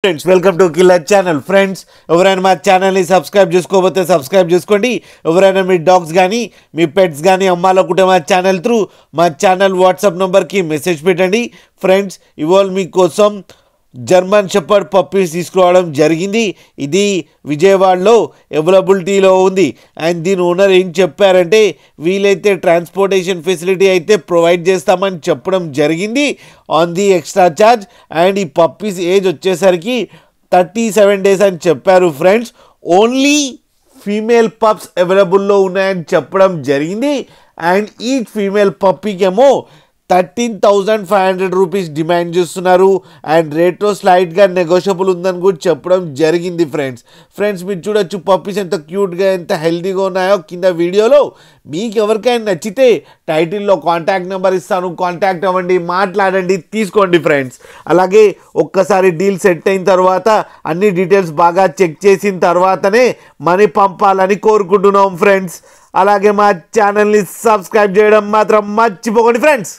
Friends welcome to killer channel. Friends ఎవరైనా మా ఛానల్ని సబ్స్క్రైబ్ చేసుకోకపోతే సబ్స్క్రైబ్ చేసుకోండి. ఎవరైనా మీ డాగ్స్ కానీ మీ పెట్స్ కానీ అమ్మాలనుకుంటే మా ఛానల్ త్రూ మా ఛానల్ వాట్సాప్ నెంబర్కి మెసేజ్ పెట్టండి. ఫ్రెండ్స్ ఇవాళ మీకోసం జర్మన్ షెపర్డ్ పప్పీస్ తీసుకురావడం జరిగింది. ఇది విజయవాడలో అవైలబిలిటీలో ఉంది. అండ్ దీని ఓనర్ ఏం చెప్పారంటే వీలైతే ట్రాన్స్పోర్టేషన్ ఫెసిలిటీ అయితే ప్రొవైడ్ చేస్తామని చెప్పడం జరిగింది on the extra charge. And ఈ పప్పీస్ ఏజ్ వచ్చేసరికి 37 days అని చెప్పారు. ఫ్రెండ్స్ ఓన్లీ ఫీమేల్ పప్స్ అవైలబుల్లో ఉన్నాయని చెప్పడం జరిగింది. అండ్ ఈ ఫీమేల్ పప్పీకేమో 13,500 రూపీస్ డిమాండ్ చేస్తున్నారు. అండ్ రేట్లో స్లైట్గా నెగోషియబుల్ ఉందని కూడా చెప్పడం జరిగింది. ఫ్రెండ్స్ మీరు చూడొచ్చు పప్పీస్ ఎంత క్యూట్గా ఎంత హెల్తీగా ఉన్నాయో కింద వీడియోలో. మీకు ఎవరికైనా నచ్చితే టైటిల్లో కాంటాక్ట్ నెంబర్ ఇస్తాను, కాంటాక్ట్ అవ్వండి, మాట్లాడండి, తీసుకోండి. ఫ్రెండ్స్ అలాగే ఒక్కసారి డీల్ సెట్ అయిన తర్వాత అన్ని డీటెయిల్స్ బాగా చెక్ చేసిన తర్వాతనే మనీ పంపాలని కోరుకుంటున్నాం. ఫ్రెండ్స్ అలాగే మా ఛానల్ని సబ్స్క్రైబ్ చేయడం మాత్రం మర్చిపోకండి. ఫ్రెండ్స్